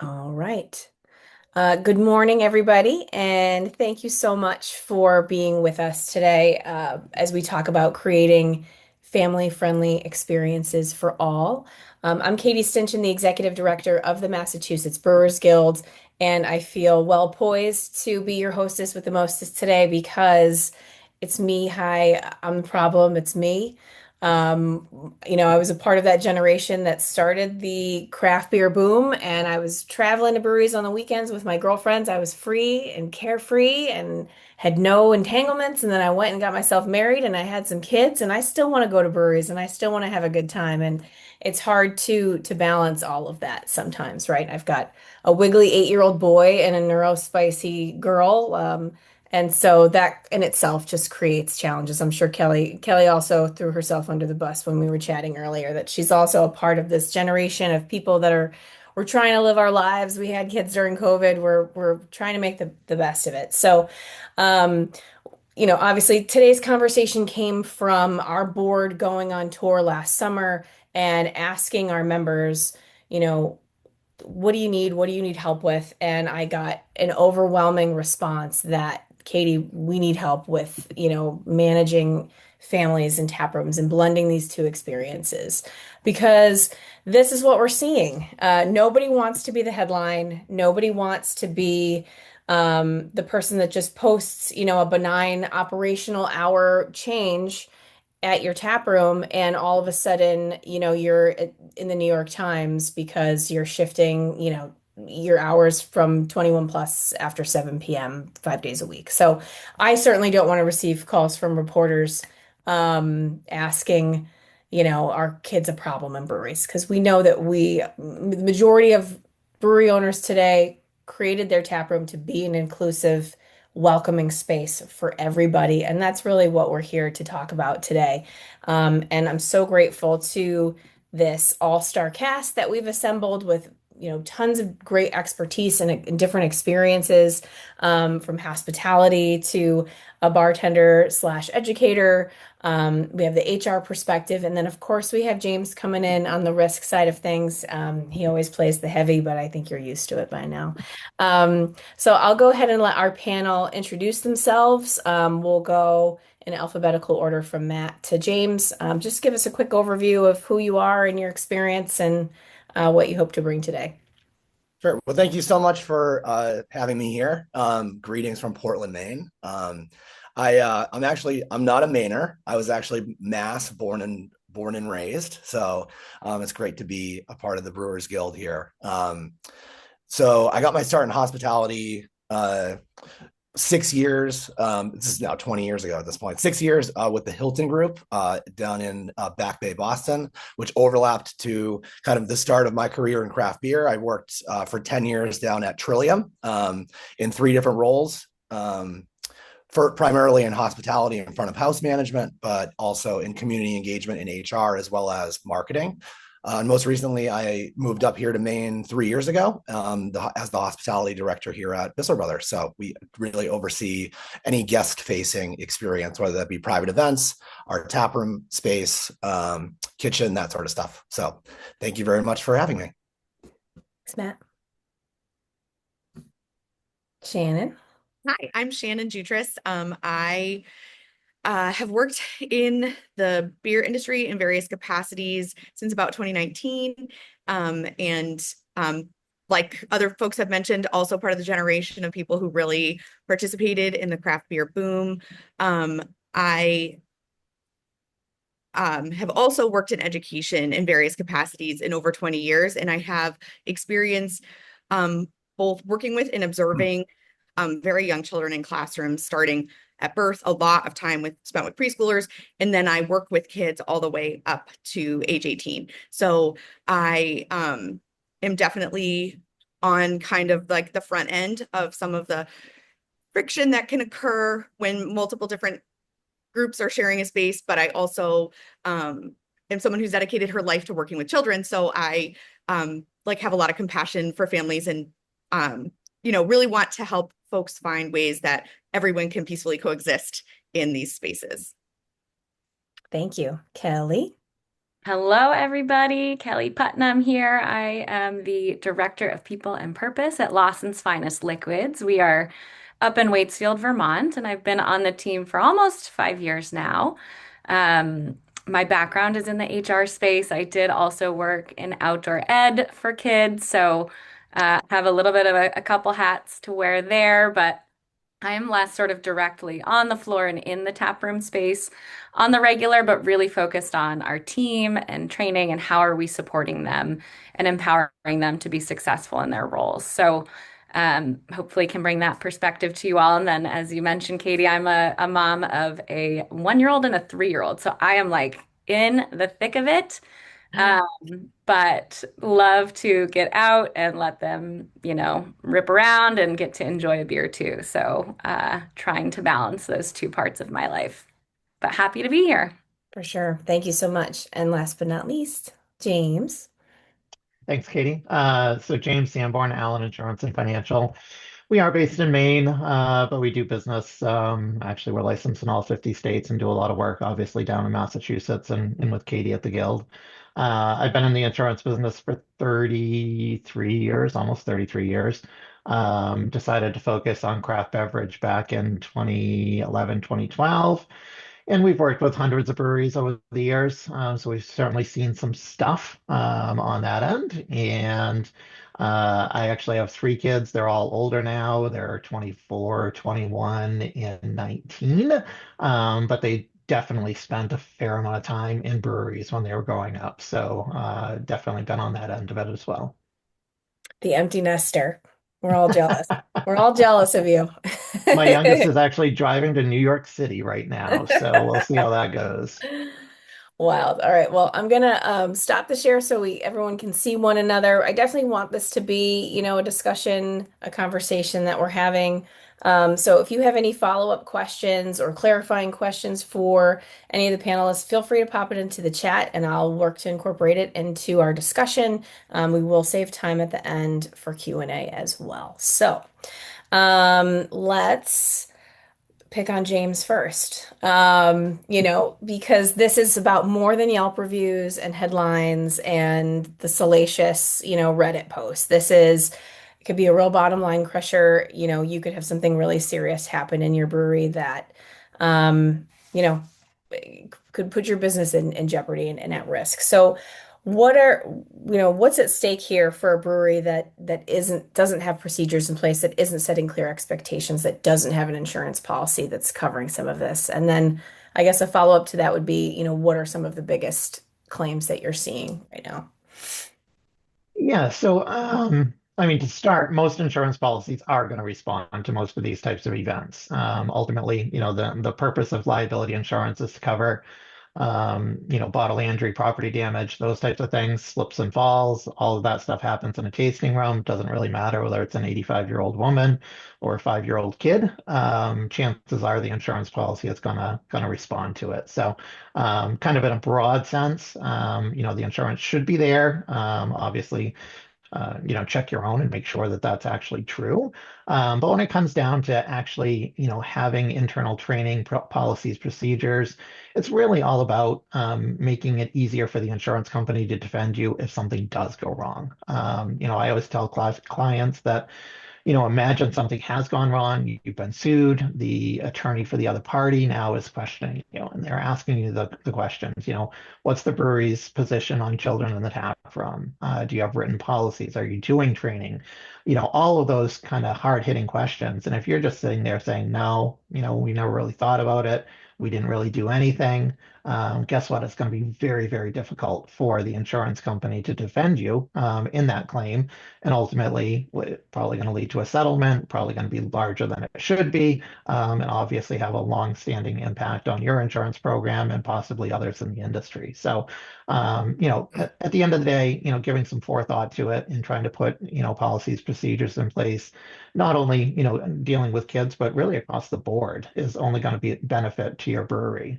All right. Good morning, everybody, and thank you so much for being with us today as we talk about creating family-friendly experiences for all. I'm Katie Stinchen, the Executive Director of the Massachusetts Brewers Guild, and I feel well poised to be your hostess with the mostest today because it's me. Hi, I'm the problem. It's me. I was a part of that generation that started the craft beer boom, and I was traveling to breweries on the weekends with my girlfriends. I was free and carefree and had no entanglements. And then I went and got myself married, and I had some kids, and I still want to go to breweries, and I still want to have a good time. And it's hard to balance all of that sometimes, right? I've got a wiggly 8-year-old boy and a neurospicy girl. And so that in itself just creates challenges. I'm sure Kelly also threw herself under the bus when we were chatting earlier, that she's also a part of this generation of people that we're trying to live our lives. We had kids during COVID. We're trying to make the best of it. So, um, obviously today's conversation came from our board going on tour last summer and asking our members, you know, what do you need? What do you need help with? And I got an overwhelming response that, Katie, we need help with, managing families and tap rooms and blending these two experiences because this is what we're seeing. Nobody wants to be the headline. Nobody wants to be the person that just posts, a benign operational hour change at your tap room and all of a sudden, you're in the New York Times because you're shifting, your hours from 21 plus after 7 p.m. 5 days a week. So I certainly don't want to receive calls from reporters asking, are kids a problem in breweries? Because we know that the majority of brewery owners today created their tap room to be an inclusive, welcoming space for everybody. And that's really what we're here to talk about today. And I'm so grateful to this all-star cast that we've assembled with, tons of great expertise and different experiences, from hospitality to a bartender slash educator. We have the HR perspective. And then, of course, we have James coming in on the risk side of things. He always plays the heavy, but I think you're used to it by now. So I'll go ahead and let our panel introduce themselves. We'll go in alphabetical order from Matt to James. Just give us a quick overview of who you are and your experience and what you hope to bring today. Sure. Well, thank you so much for having me here. Greetings from Portland, Maine. I'm not a Mainer. I was actually Mass born and raised. So it's great to be a part of the Brewers Guild here. So I got my start in hospitality 6 years. This is now 20 years ago at this point. 6 years with the Hilton Group down in Back Bay, Boston, which overlapped to kind of the start of my career in craft beer. I worked for 10 years down at Trillium in three different roles. For primarily in hospitality and front of house management, but also in community engagement in HR as well as marketing. And most recently, I moved up here to Maine 3 years ago as the hospitality director here at Bissell Brothers. So we really oversee any guest-facing experience, whether that be private events, our taproom space, kitchen, that sort of stuff. So thank you very much for having me. Thanks, Matt. Shannon. Hi, I'm Shannon Jutras. I have worked in the beer industry in various capacities since about 2019. And like other folks have mentioned, also part of the generation of people who really participated in the craft beer boom. I have also worked in education in various capacities in over 20 years, and I have experience both working with and observing very young children in classrooms, starting at birth, a lot of time spent with preschoolers, and then I work with kids all the way up to age 18. So I am definitely on kind of like the front end of some of the friction that can occur when multiple different groups are sharing a space, but I also am someone who's dedicated her life to working with children. So I have a lot of compassion for families and really want to help folks find ways that everyone can peacefully coexist in these spaces. Thank you. Kelly. Hello, everybody. Kelly Putnam here. I am the Director of People and Purpose at Lawson's Finest Liquids. We are up in Waitsfield, Vermont, and I've been on the team for almost 5 years now. My background is in the HR space. I did also work in outdoor ed for kids, so have a little bit of a couple hats to wear there, but I am less sort of directly on the floor and in the taproom space on the regular, but really focused on our team and training and how are we supporting them and empowering them to be successful in their roles. So hopefully can bring that perspective to you all. And then as you mentioned, Katie, I'm a mom of a 1-year-old and a 3-year-old. So I am like in the thick of it. But love to get out and let them, rip around and get to enjoy a beer too. So, trying to balance those two parts of my life, but happy to be here. For sure. Thank you so much. And last but not least, James. Thanks, Katie. So James Sanborn, Allen Insurance and Financial. We are based in Maine, but we do business. Actually, we're licensed in all 50 states and do a lot of work, obviously, down in Massachusetts and with Katie at the Guild. I've been in the insurance business for 33 years, almost 33 years. Decided to focus on craft beverage back in 2011, 2012. And we've worked with hundreds of breweries over the years, so we've certainly seen some stuff on that end. And I actually have three kids. They're all older now. They're 24, 21, and 19. But they definitely spent a fair amount of time in breweries when they were growing up. So definitely been on that end of it as well. The empty nester. We're all jealous. We're all jealous of you. My youngest is actually driving to New York City right now, so we'll see how that goes. Wild. All right. Well, I'm gonna stop the share so we everyone can see one another. I definitely want this to be, a discussion, a conversation that we're having. So if you have any follow-up questions or clarifying questions for any of the panelists, feel free to pop it into the chat and I'll work to incorporate it into our discussion. We will save time at the end for Q&A as well. So let's pick on James first. Because this is about more than Yelp reviews and headlines and the salacious, Reddit posts. It could be a real bottom line crusher. You could have something really serious happen in your brewery that, um, you know, could put your business in jeopardy and at risk. So what's at stake here for a brewery that doesn't have procedures in place, that isn't setting clear expectations, that doesn't have an insurance policy that's covering some of this? And then I guess a follow-up to that would be, what are some of the biggest claims that you're seeing right now? Yeah, so I mean, to start, most insurance policies are going to respond to most of these types of events. Ultimately, the purpose of liability insurance is to cover bodily injury, property damage, those types of things, slips and falls, all of that stuff happens in a tasting room. Doesn't really matter whether it's an 85-year-old woman or a 5-year-old kid. Chances are the insurance policy is gonna respond to it. So, kind of in a broad sense, the insurance should be there. Obviously, check your own and make sure that that's actually true. But when it comes down to actually, having internal training policies, procedures, it's really all about making it easier for the insurance company to defend you if something does go wrong. I always tell clients that imagine something has gone wrong, you've been sued, the attorney for the other party now is questioning you, and they're asking you the questions, what's the brewery's position on children in the tap room? Do you have written policies? Are you doing training? All of those kind of hard-hitting questions. And if you're just sitting there saying, no, we never really thought about it, we didn't really do anything, guess what? It's going to be very, very difficult for the insurance company to defend you in that claim. And ultimately, probably going to lead to a settlement, probably going to be larger than it should be, and obviously have a long-standing impact on your insurance program and possibly others in the industry. So, at the end of the day, giving some forethought to it and trying to put, policies, procedures in place, not only, dealing with kids, but really across the board is only going to be a benefit to your brewery.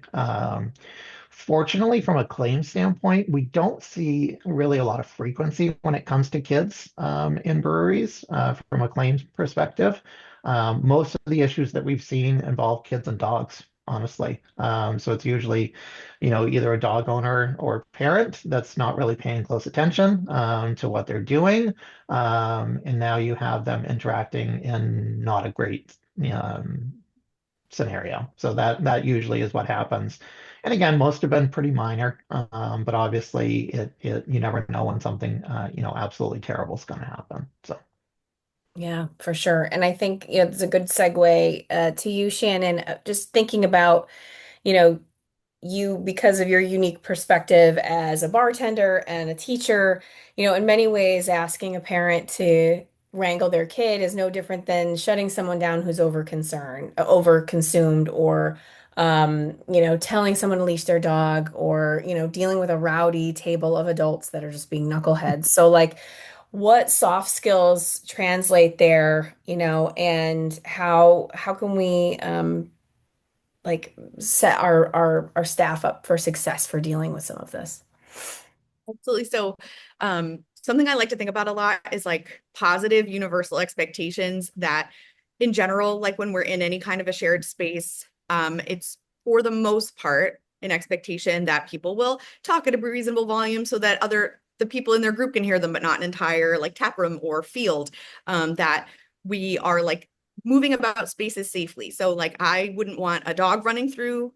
Fortunately, from a claim standpoint, we don't see really a lot of frequency when it comes to kids in breweries from a claims perspective. Most of the issues that we've seen involve kids and dogs, honestly. So it's usually, either a dog owner or parent that's not really paying close attention to what they're doing. And now you have them interacting in not a great um, scenario. So that usually is what happens. And again, most have been pretty minor, but obviously it you never know when something absolutely terrible is going to happen. So. Yeah, for sure. And I think, it's a good segue to you, Shannon, just thinking about, you know, you because of your unique perspective as a bartender and a teacher, in many ways, asking a parent to wrangle their kid is no different than shutting someone down who's over consumed, or telling someone to leash their dog, or dealing with a rowdy table of adults that are just being knuckleheads. So like, what soft skills translate there, and how can we like set our staff up for success for dealing with some of this? Absolutely. So, something I like to think about a lot is like positive universal expectations that in general, like when we're in any kind of a shared space, it's for the most part an expectation that people will talk at a reasonable volume so that the people in their group can hear them, but not an entire like tap room or field. That we are like moving about spaces safely. So like I wouldn't want a dog running through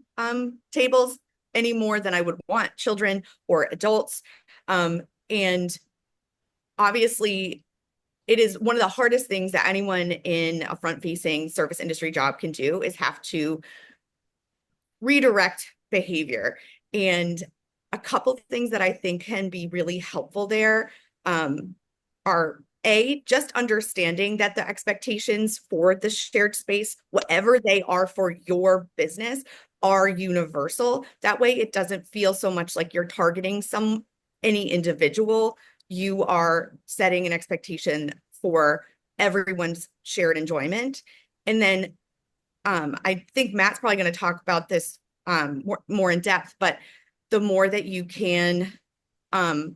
tables any more than I would want children or adults. And obviously, it is one of the hardest things that anyone in a front-facing service industry job can do is have to redirect behavior. And a couple of things that I think can be really helpful there are just understanding that the expectations for the shared space, whatever they are for your business, are universal. That way it doesn't feel so much like you're targeting any individual. You are setting an expectation for everyone's shared enjoyment. And then I think Matt's probably going to talk about this more in depth, but the more that you can um,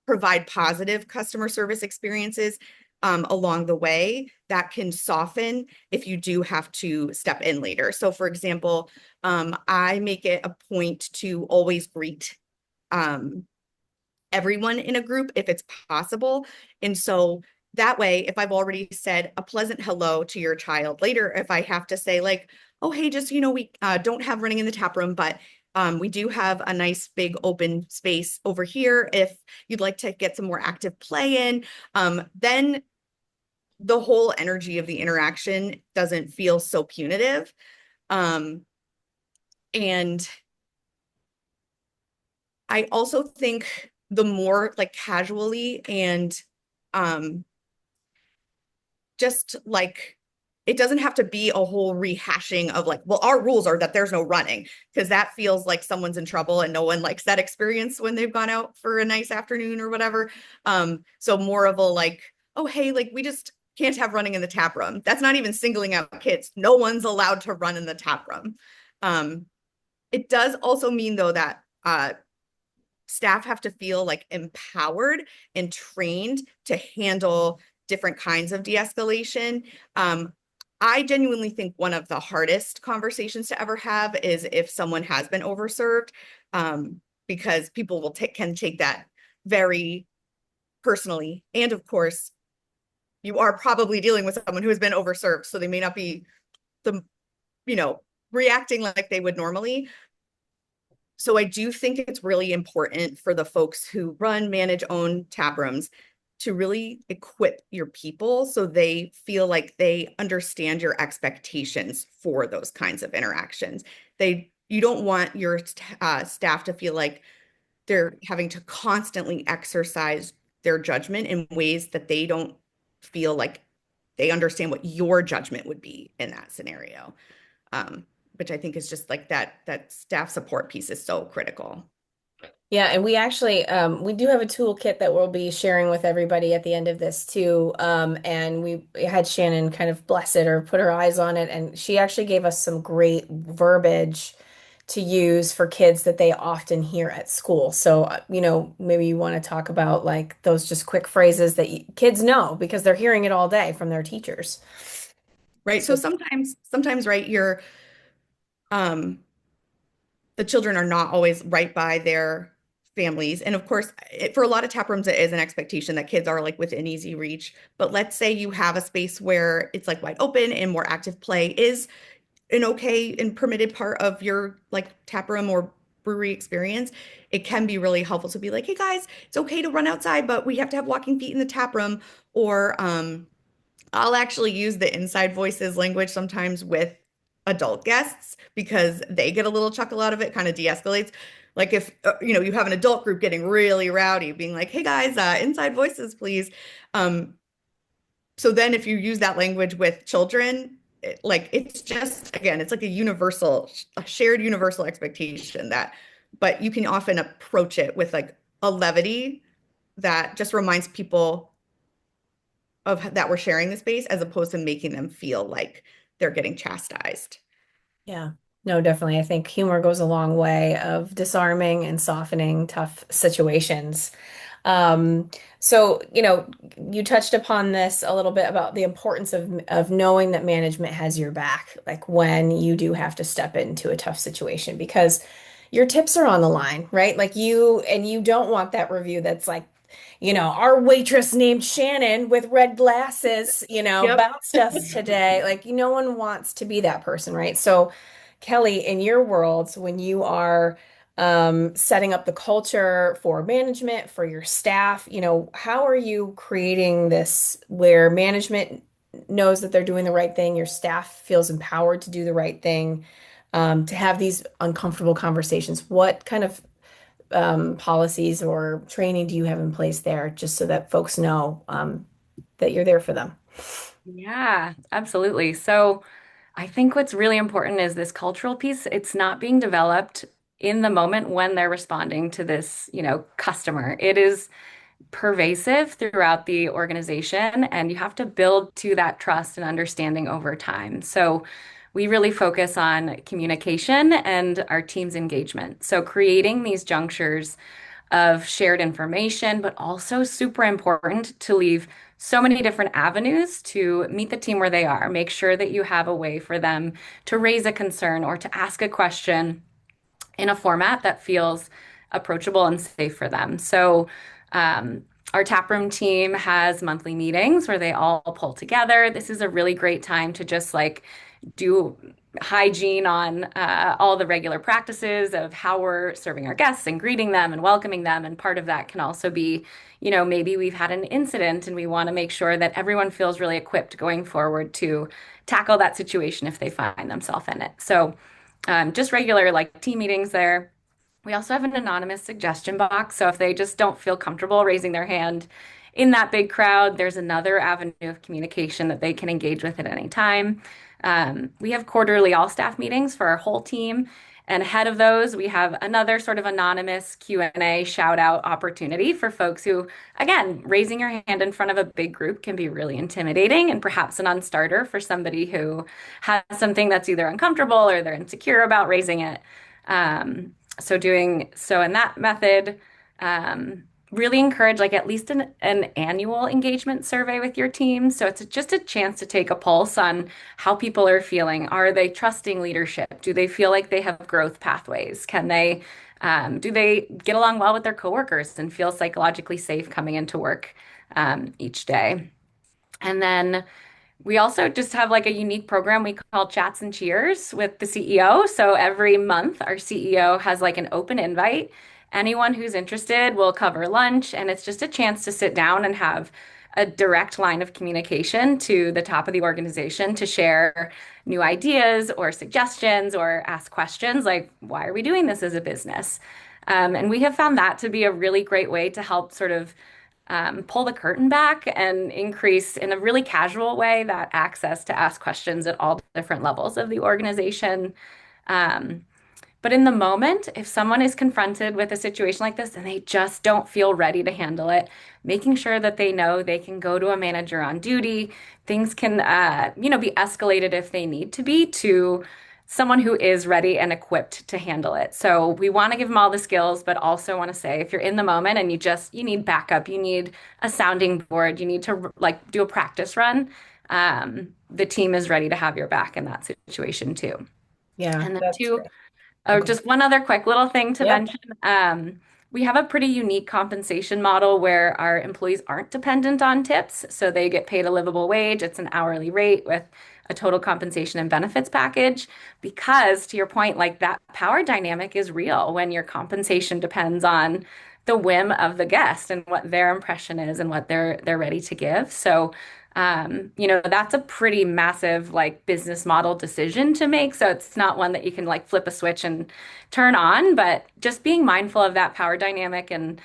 provide positive customer service experiences along the way, that can soften if you do have to step in later. So for example, I make it a point to always greet everyone in a group if it's possible. And so that way, if I've already said a pleasant hello to your child later, if I have to say like, oh, hey, just, we don't have running in the tap room, but we do have a nice big open space over here. If you'd like to get some more active play in, then the whole energy of the interaction doesn't feel so punitive. And I also think the more like casually and just like it doesn't have to be a whole rehashing of like, well, our rules are that there's no running, because that feels like someone's in trouble and no one likes that experience when they've gone out for a nice afternoon or whatever. So more of a like, oh, hey, like we just can't have running in the tap room. That's not even singling out kids. No one's allowed to run in the tap room. It does also mean though that staff have to feel like empowered and trained to handle different kinds of de-escalation. I genuinely think one of the hardest conversations to ever have is if someone has been overserved, because people can take that very personally. And of course, you are probably dealing with someone who has been overserved, so they may not be the, reacting like they would normally. So I do think it's really important for the folks who run, manage, own tap rooms to really equip your people so they feel like they understand your expectations for those kinds of interactions. You don't want your staff to feel like they're having to constantly exercise their judgment in ways that they don't feel like they understand what your judgment would be in that scenario. Which I think is just like that staff support piece is so critical. Yeah, and we actually we do have a toolkit that we'll be sharing with everybody at the end of this too. And we had Shannon kind of bless it or put her eyes on it, and she actually gave us some great verbiage to use for kids that they often hear at school. So, maybe you want to talk about like those just quick phrases that kids know because they're hearing it all day from their teachers. Right. So sometimes, right, um, the children are not always right by their families. And of course, for a lot of tap rooms, it is an expectation that kids are like within easy reach. But let's say you have a space where it's like wide open and more active play is an okay and permitted part of your like tap room or brewery experience. It can be really helpful to be like, hey guys, it's okay to run outside, but we have to have walking feet in the tap room. Or I'll actually use the inside voices language sometimes with adult guests because they get a little chuckle out of it, kind of de-escalates. Like if you have an adult group getting really rowdy, being like, "Hey guys, inside voices, please." Um, so then if you use that language with children, like it's just again, it's like a shared universal expectation that, but you can often approach it with like a levity that just reminds people of that we're sharing the space as opposed to making them feel like they're getting chastised. Yeah. No, definitely. I think humor goes a long way of disarming and softening tough situations. Um, so, you touched upon this a little bit about the importance of knowing that management has your back, like when you do have to step into a tough situation, because your tips are on the line, right? Like you don't want that review that's like, our waitress named Shannon with red glasses, Yep. bounced us today. Like, no one wants to be that person, right? So, Kelly, in your world, when you are setting up the culture for management, for your staff, how are you creating this where management knows that they're doing the right thing, your staff feels empowered to do the right thing, to have these uncomfortable conversations? What kind of policies or training do you have in place there, just so that folks know that you're there for them? Yeah, absolutely. So I think what's really important is this cultural piece. It's not being developed in the moment when they're responding to this, customer. It is pervasive throughout the organization, and you have to build to that trust and understanding over time. So we really focus on communication and our team's engagement. So creating these junctures of shared information, but also super important to leave so many different avenues to meet the team where they are. Make sure that you have a way for them to raise a concern or to ask a question in a format that feels approachable and safe for them. So, our taproom team has monthly meetings where they all pull together. This is a really great time to just like do hygiene on all the regular practices of how we're serving our guests and greeting them and welcoming them. And part of that can also be, maybe we've had an incident and we want to make sure that everyone feels really equipped going forward to tackle that situation if they find themselves in it. So, just regular like team meetings there. We also have an anonymous suggestion box. So if they just don't feel comfortable raising their hand in that big crowd, there's another avenue of communication that they can engage with at any time. We have quarterly all staff meetings for our whole team. And ahead of those, we have another sort of anonymous Q&A shout out opportunity for folks who, again, raising your hand in front of a big group can be really intimidating and perhaps an unstarter for somebody who has something that's either uncomfortable or they're insecure about raising it. So doing so in that method, really encourage like at least an annual engagement survey with your team. So it's just a chance to take a pulse on how people are feeling. Are they trusting leadership? Do they feel like they have growth pathways? Do they get along well with their coworkers and feel psychologically safe coming into work each day? And then we also just have like a unique program we call Chats and Cheers with the CEO. So every month, our CEO has like an open invite. Anyone who's interested will cover lunch, and it's just a chance to sit down and have a direct line of communication to the top of the organization to share new ideas or suggestions or ask questions like, why are we doing this as a business? And we have found that to be a really great way to help sort of pull the curtain back and increase in a really casual way that access to ask questions at all different levels of the organization. Um, but in the moment, if someone is confronted with a situation like this and they just don't feel ready to handle it, making sure that they know they can go to a manager on duty, things can, be escalated if they need to be to someone who is ready and equipped to handle it. So we want to give them all the skills, but also want to say if you're in the moment and you need backup, you need a sounding board, you need to like do a practice run, the team is ready to have your back in that situation too. Yeah, And then that's two, great. oh, Okay. just one other quick little thing to Yep. mention. We have a pretty unique compensation model where our employees aren't dependent on tips. So they get paid a livable wage. It's an hourly rate with a total compensation and benefits package. Because to your point, like that power dynamic is real when your compensation depends on the whim of the guest and what their impression is and what they're ready to give. So that's a pretty massive like business model decision to make. So it's not one that you can like flip a switch and turn on, but just being mindful of that power dynamic and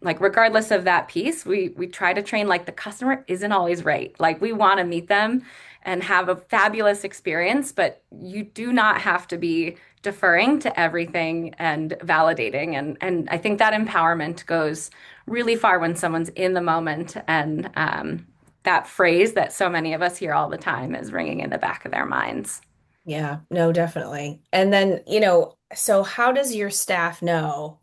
like regardless of that piece, we try to train like the customer isn't always right. Like we want to meet them and have a fabulous experience, but you do not have to be deferring to everything and validating. And I think that empowerment goes really far when someone's in the moment and that phrase that so many of us hear all the time is ringing in the back of their minds. Yeah, no, definitely. And then, so how does your staff know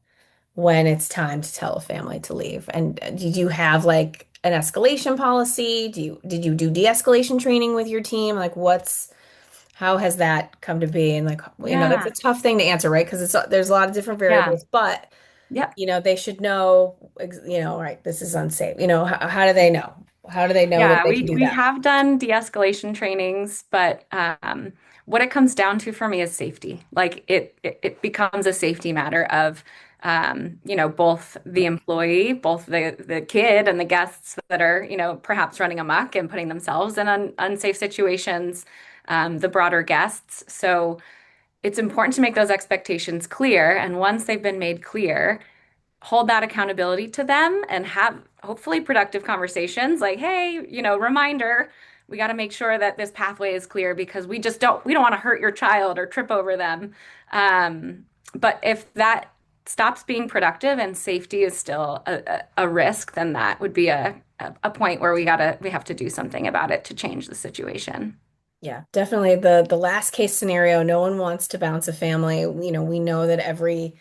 when it's time to tell a family to leave? And did you have like an escalation policy? Did you do de-escalation training with your team? Like how has that come to be? And like, that's a Yeah, tough thing to answer, right? Because there's a lot of different yeah, variables, but yep. they should know, right, this is unsafe. How do they know? How do they know that Yeah, they can do we that? have done de-escalation trainings, but what it comes down to for me is safety. Like it becomes a safety matter of both the employee, both the kid and the guests that are, perhaps running amok and putting themselves in unsafe situations, the broader guests. So it's important to make those expectations clear. And once they've been made clear, hold that accountability to them and have hopefully productive conversations like, hey, reminder, we got to make sure that this pathway is clear because we don't want to hurt your child or trip over them. But if that stops being productive and safety is still a risk, then that would be a point where we have to do something about it to change the situation. Yeah, definitely the last case scenario. No one wants to bounce a family. We know that every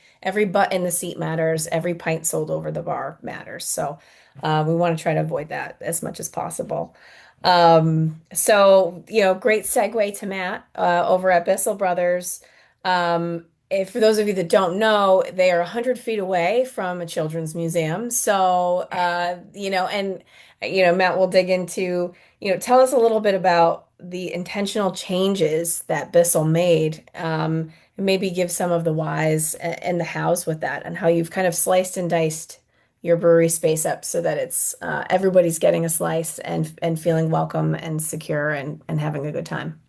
butt in the seat matters. Every pint sold over the bar matters. So we want to try to avoid that as much as possible. So great segue to Matt over at Bissell Brothers. If for those of you that don't know, they are 100 feet away from a children's museum. So and Matt will dig into. Tell us a little bit about the intentional changes that Bissell made, and maybe give some of the whys and the hows with that, and how you've kind of sliced and diced your brewery space up so that it's everybody's getting a slice and feeling welcome and secure and having a good time.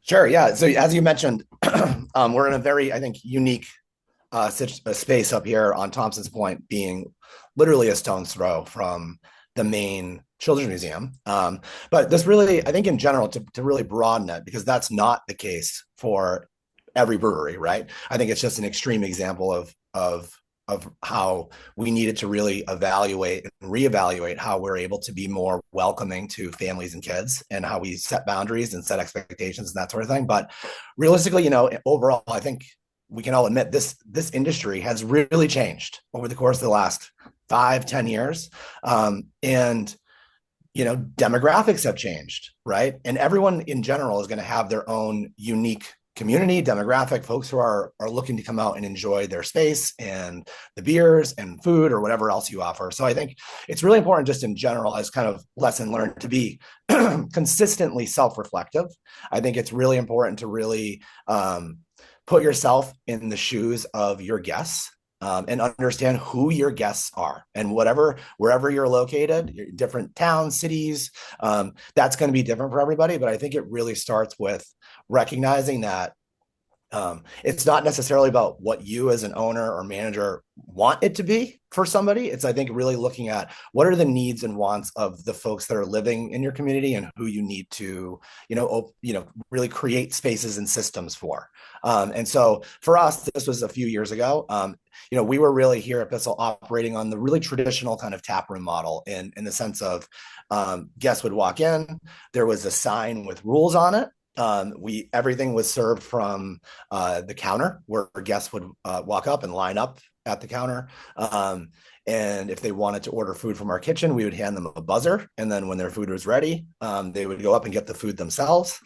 Sure. Yeah. So as you mentioned, we're in a very, I think, unique space up here on Thompson's Point, being literally a stone's throw from the main children's museum. But this really, I think in general, to really broaden it, because that's not the case for every brewery, right? I think it's just an extreme example of how we needed to really evaluate and reevaluate how we're able to be more welcoming to families and kids, and how we set boundaries and set expectations and that sort of thing. But realistically, overall, I think we can all admit this industry has really changed over the course of the last 5-10 years. And demographics have changed, right? And everyone in general is going to have their own unique community demographic, folks who are looking to come out and enjoy their space and the beers and food or whatever else you offer. So I think it's really important, just in general, as kind of lesson learned, to be consistently self-reflective. I think it's really important to really put yourself in the shoes of your guests, and understand who your guests are, and wherever you're located, different towns, cities, that's going to be different for everybody. But I think it really starts with recognizing that it's not necessarily about what you as an owner or manager want it to be for somebody. It's, I think, really looking at what are the needs and wants of the folks that are living in your community, and who you need to, really create spaces and systems for. And so for us, this was a few years ago. We were really here at Bissell operating on the really traditional kind of taproom model, in the sense of guests would walk in, there was a sign with rules on it. Everything was served from the counter, where guests would walk up and line up at the counter. And if they wanted to order food from our kitchen, we would hand them a buzzer. And then when their food was ready, they would go up and get the food themselves.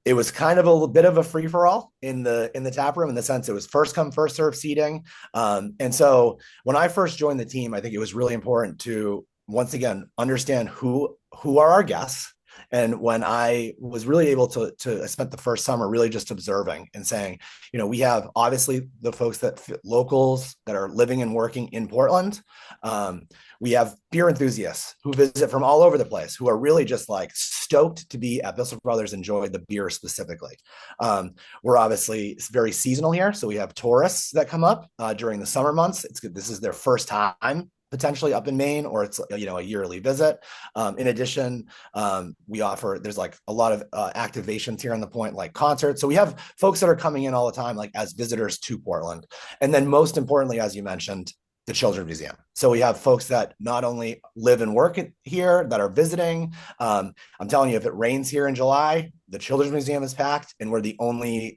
it was kind of a little bit of a free for all in the tap room, in the sense it was first come first serve seating. And so when I first joined the team, I think it was really important to once again understand who are our guests. And when I was really able to I spent the first summer really just observing and saying, we have obviously the folks locals that are living and working in Portland. We have beer enthusiasts who visit from all over the place, who are really just like stoked to be at Bissell Brothers, enjoy the beer specifically. We're obviously very seasonal here, so we have tourists that come up during the summer months. It's good. This is their first time potentially up in Maine, or it's a yearly visit. In addition, there's like a lot of activations here on the point, like concerts. So we have folks that are coming in all the time, like as visitors to Portland. And then most importantly, as you mentioned, the Children's Museum. So we have folks that not only live and work here that are visiting. I'm telling you, if it rains here in July, the Children's Museum is packed, and we're the only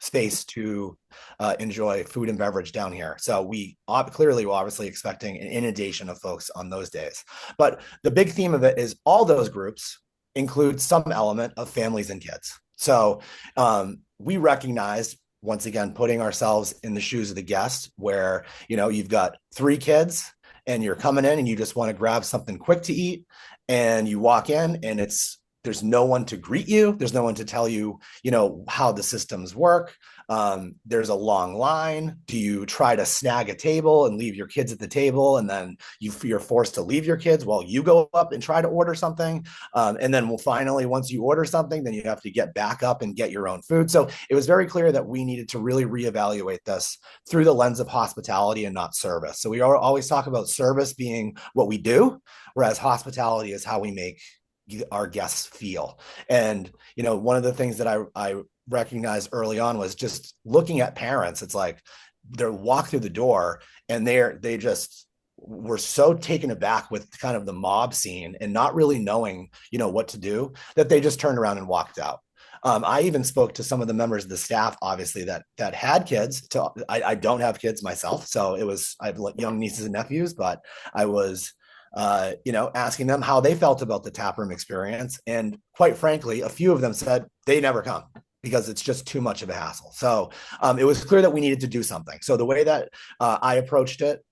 space to enjoy food and beverage down here. So we clearly were obviously expecting an inundation of folks on those days. But the big theme of it is all those groups include some element of families and kids. So we recognized, once again, putting ourselves in the shoes of the guest, where, you've got 3 kids and you're coming in and you just want to grab something quick to eat, and you walk in and there's no one to greet you. There's no one to tell you, how the systems work. There's a long line. Do you try to snag a table and leave your kids at the table, and then you're forced to leave your kids while you go up and try to order something? And then finally, once you order something, then you have to get back up and get your own food. So it was very clear that we needed to really reevaluate this through the lens of hospitality and not service. So we always talk about service being what we do, whereas hospitality is how we make our guests feel. And one of the things that I recognized early on was just looking at parents. It's like they walk through the door and they just were so taken aback with kind of the mob scene and not really knowing what to do, that they just turned around and walked out. I even spoke to some of the members of the staff, obviously, that had kids. I don't have kids myself, so I have young nieces and nephews, but I was asking them how they felt about the taproom experience. And quite frankly, a few of them said they never come because it's just too much of a hassle. So it was clear that we needed to do something. So the way that I approached it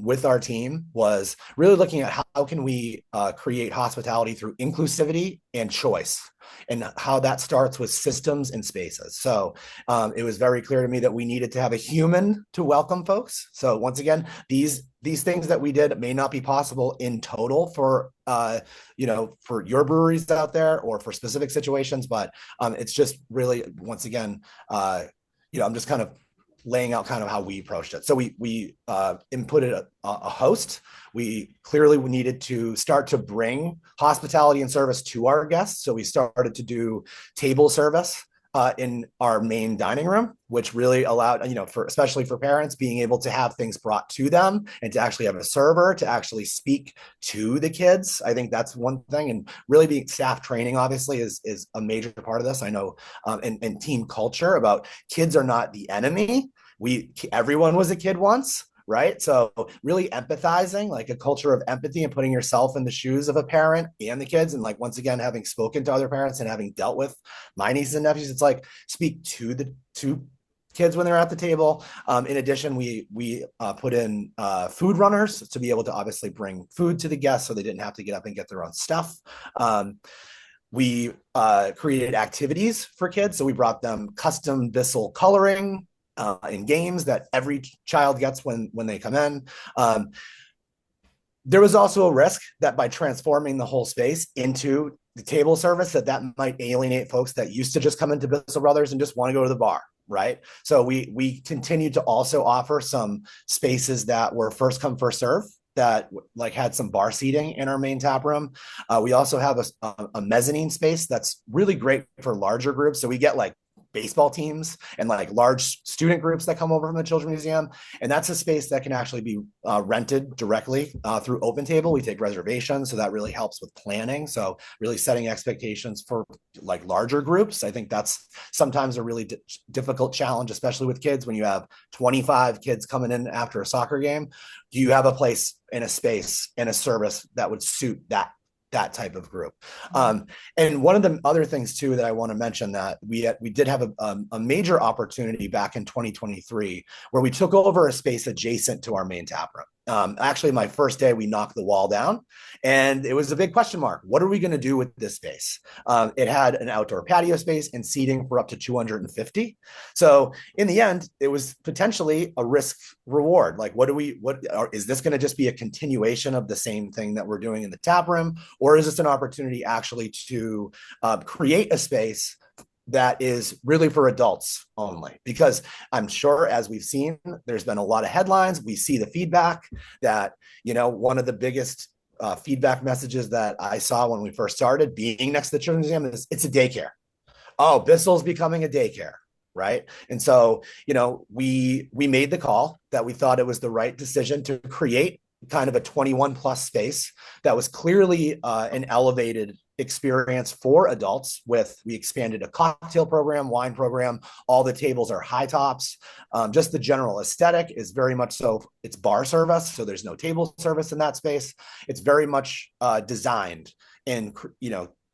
with our team was really looking at how can we create hospitality through inclusivity and choice, and how that starts with systems and spaces. So it was very clear to me that we needed to have a human to welcome folks. So once again, these things that we did may not be possible in total for for your breweries out there or for specific situations, but it's just really, once again, I'm just kind of laying out kind of how we approached it. So we inputted a host. We clearly needed to start to bring hospitality and service to our guests. So we started to do table service in our main dining room, which really allowed, especially for parents, being able to have things brought to them and to actually have a server to actually speak to the kids. I think that's one thing. And really being staff training, obviously, is a major part of this. I know, and team culture about kids are not the enemy. Everyone was a kid once. Right. So really empathizing, like a culture of empathy and putting yourself in the shoes of a parent and the kids. And like, once again, having spoken to other parents and having dealt with my nieces and nephews, it's like speak to the two kids when they're at the table. In addition, we put in food runners to be able to obviously bring food to the guests so they didn't have to get up and get their own stuff. We created activities for kids. So we brought them custom Bissell coloring in games that every child gets when they come in. There was also a risk that by transforming the whole space into the table service, that might alienate folks that used to just come into Bissell Brothers and just want to go to the bar, right? So we continued to also offer some spaces that were first come, first serve, that like had some bar seating in our main tap room. We also have a mezzanine space that's really great for larger groups. So we get like baseball teams and like large student groups that come over from the Children's Museum. And that's a space that can actually be rented directly through OpenTable. We take reservations, so that really helps with planning. So really setting expectations for like larger groups. I think that's sometimes a really difficult challenge, especially with kids. When you have 25 kids coming in after a soccer game, do you have a place and a space and a service that would suit that that type of group. And one of the other things too that I want to mention that we did have a major opportunity back in 2023 where we took over a space adjacent to our main tap room. Actually, my first day, we knocked the wall down, and it was a big question mark. What are we going to do with this space? It had an outdoor patio space and seating for up to 250. So in the end, it was potentially a risk reward. Like, is this going to just be a continuation of the same thing that we're doing in the tap room, or is this an opportunity actually to create a space that is really for adults only? Because I'm sure, as we've seen, there's been a lot of headlines. We see the feedback that, one of the biggest feedback messages that I saw when we first started being next to the Children's Museum is it's a daycare. Oh, Bissell's becoming a daycare. Right. And so, we made the call that we thought it was the right decision to create kind of a 21 plus space that was clearly an elevated experience for adults. We expanded a cocktail program, wine program. All the tables are high tops. Just the general aesthetic is very much so. It's bar service, so there's no table service in that space. It's very much designed and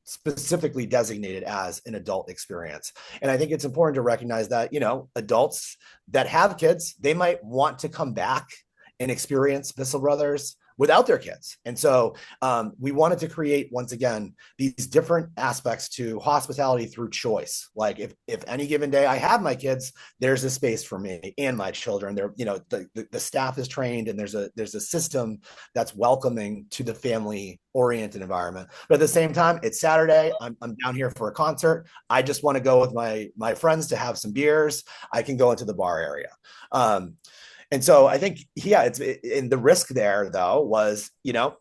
specifically designated as an adult experience. And I think it's important to recognize that adults that have kids, they might want to come back and experience Bissell Brothers without their kids. And so we wanted to create, once again, these different aspects to hospitality through choice. Like if any given day I have my kids, there's a space for me and my children. They're, the staff is trained, and there's a system that's welcoming to the family oriented environment. But at the same time, it's Saturday. I'm down here for a concert. I just want to go with my friends to have some beers. I can go into the bar area. And so I think, in the risk there, though, was,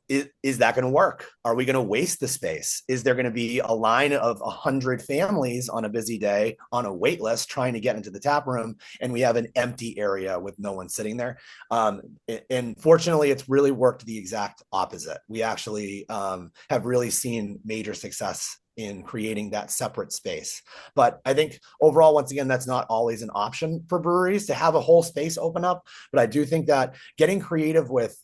is that going to work? Are we going to waste the space? Is there going to be a line of 100 families on a busy day on a wait list trying to get into the tap room, and we have an empty area with no one sitting there? And fortunately, it's really worked the exact opposite. We actually have really seen major success in creating that separate space. But I think overall, once again, that's not always an option for breweries to have a whole space open up. But I do think that getting creative with,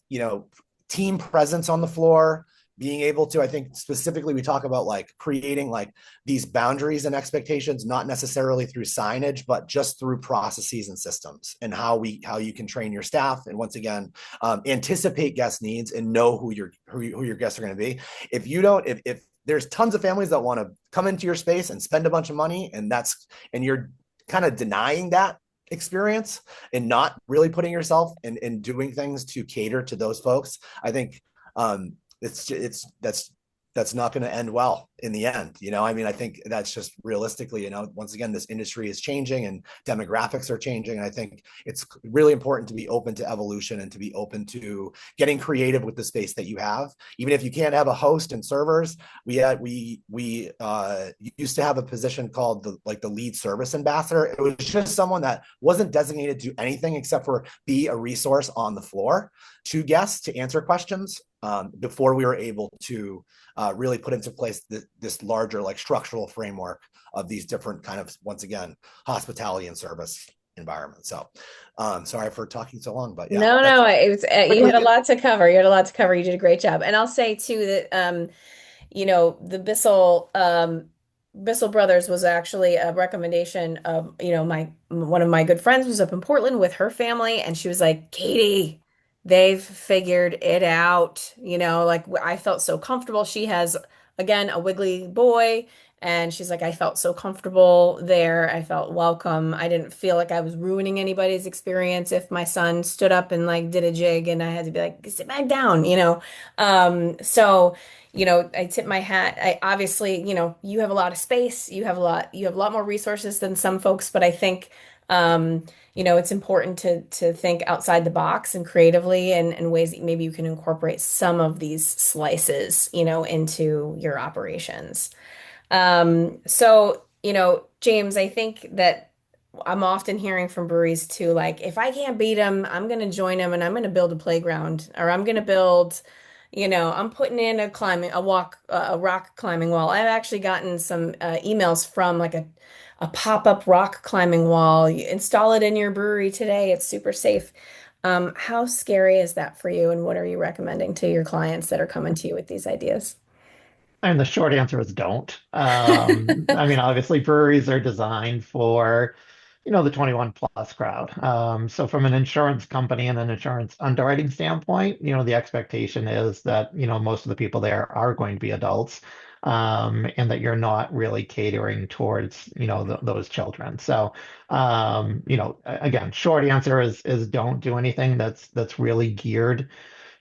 team presence on the floor, being able to, I think specifically we talk about like creating like these boundaries and expectations, not necessarily through signage, but just through processes and systems, and how you can train your staff. And once again, anticipate guest needs and know who your guests are going to be. If there's tons of families that want to come into your space and spend a bunch of money, and you're kind of denying that experience and not really putting yourself in doing things to cater to those folks, I think that's not going to end well in the end. I think that's just realistically, once again, this industry is changing and demographics are changing. And I think it's really important to be open to evolution and to be open to getting creative with the space that you have. Even if you can't have a host and servers, we used to have a position called the lead service ambassador. It was just someone that wasn't designated to anything except for be a resource on the floor to guests to answer questions before we were able to really put into place this larger like structural framework of these different kind of, once again, hospitality and service environments. So sorry for talking so long, but yeah. No, it was you had a lot to cover. You had a lot to cover. You did a great job. And I'll say too that the Bissell Brothers was actually a recommendation of, one of my good friends was up in Portland with her family, and she was like, Katie, they've figured it out. Like I felt so comfortable. She has, again, a wiggly boy, and she's like, I felt so comfortable there. I felt welcome. I didn't feel like I was ruining anybody's experience if my son stood up and like did a jig and I had to be like, sit back down. So I tip my hat. I obviously, you have a lot of space. You have a lot more resources than some folks, but I think, it's important to think outside the box and creatively and ways that maybe you can incorporate some of these slices, into your operations. So, James, I think that I'm often hearing from breweries too, like, if I can't beat them, I'm going to join them and I'm going to build a playground, or I'm going to build, I'm putting in a rock climbing wall. I've actually gotten some emails from like a pop-up rock climbing wall. You install it in your brewery today. It's super safe. How scary is that for you? And what are you recommending to your clients that are coming to you with these ideas? And the short answer is don't. I mean, obviously, breweries are designed for, the 21 plus crowd. So from an insurance company and an insurance underwriting standpoint, the expectation is that, most of the people there are going to be adults, and that you're not really catering towards, those children. So, again, short answer is don't do anything that's really geared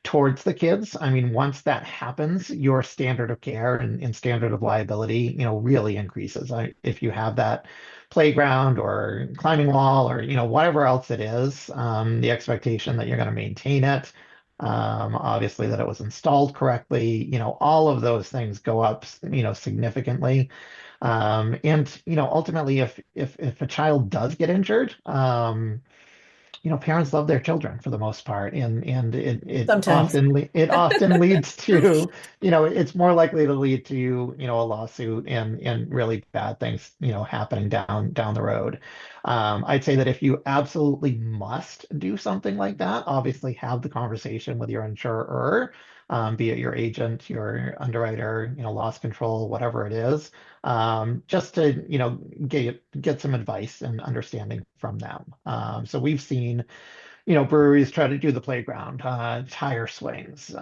towards the kids. I mean, once that happens, your standard of care and standard of liability, really increases. If you have that playground or climbing wall or, whatever else it is, the expectation that you're going to maintain it, obviously that it was installed correctly, all of those things go up, significantly. And, ultimately, if a child does get injured, parents love their children for the most part, and Sometimes. it often leads to, it's more likely to lead to, a lawsuit and really bad things, happening down the road. I'd say that if you absolutely must do something like that, obviously have the conversation with your insurer, be it your agent, your underwriter, loss control, whatever it is, just to get some advice and understanding from them. So we've seen, breweries try to do the playground, tire swings,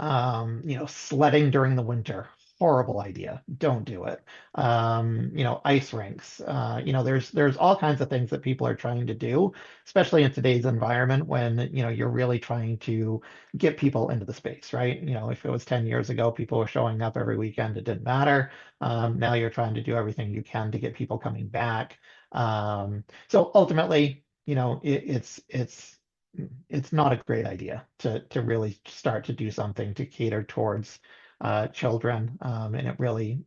sledding during the winter. Horrible idea. Don't do it. Ice rinks. There's all kinds of things that people are trying to do, especially in today's environment when, you're really trying to get people into the space, right? If it was 10 years ago, people were showing up every weekend, it didn't matter. Now you're trying to do everything you can to get people coming back. So ultimately, it's not a great idea to really start to do something to cater towards children, and it really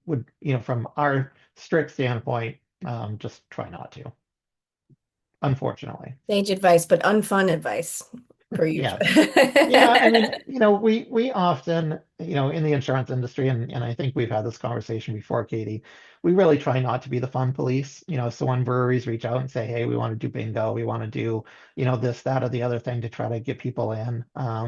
would, from our strict standpoint, just try not to, unfortunately. Sage advice, but unfun advice per usual. Yes. Yeah, I mean, we often, in the insurance industry, and I think we've had this conversation before, Katie, we really try not to be the fun police. So when breweries reach out and say, hey, we want to do bingo, we want to do, this, that, or the other thing to try to get people in,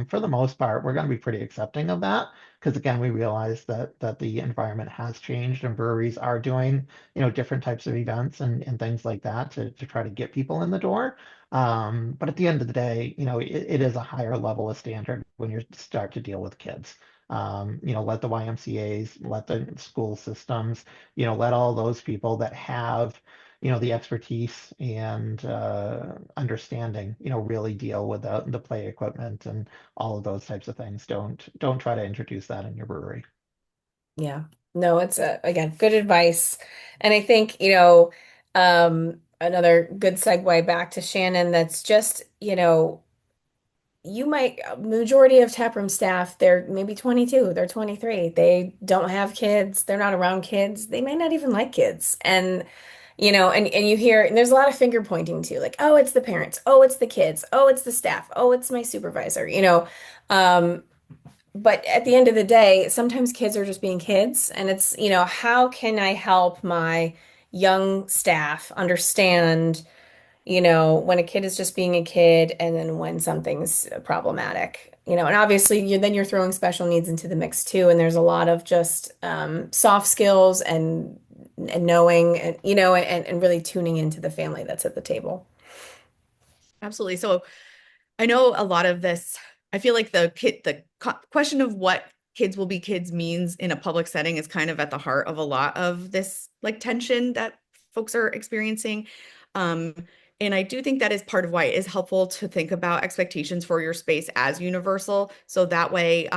for the most part, we're going to be pretty accepting of that. Because again, we realize that the environment has changed and breweries are doing, different types of events and things like that to try to get people in the door. But at the end of the day, it is a higher level of standard when you start to deal with kids. Let the YMCA's, let the school systems, let all those people that have, the expertise and understanding, really deal with the play equipment and all of those types of things. Don't try to introduce that in your brewery. Yeah. No, it's again, good advice. And I think, another good segue back to Shannon, that's just, you might, majority of taproom staff, they're maybe 22, they're 23. They don't have kids, they're not around kids, they may not even like kids. And you hear, and there's a lot of finger pointing too, like, oh, it's the parents, oh, it's the kids, oh, it's the staff, oh, it's my supervisor. Um, but at the end of the day, sometimes kids are just being kids, and it's, how can I help my young staff understand, when a kid is just being a kid and then when something's problematic, and obviously then you're throwing special needs into the mix too, and there's a lot of just soft skills and knowing and and really tuning into the family that's at the table. Absolutely. So I know a lot of this, I feel like the question of what kids will be kids means in a public setting is kind of at the heart of a lot of this like tension that folks are experiencing. Um, and I do think that is part of why it is helpful to think about expectations for your space as universal. So that way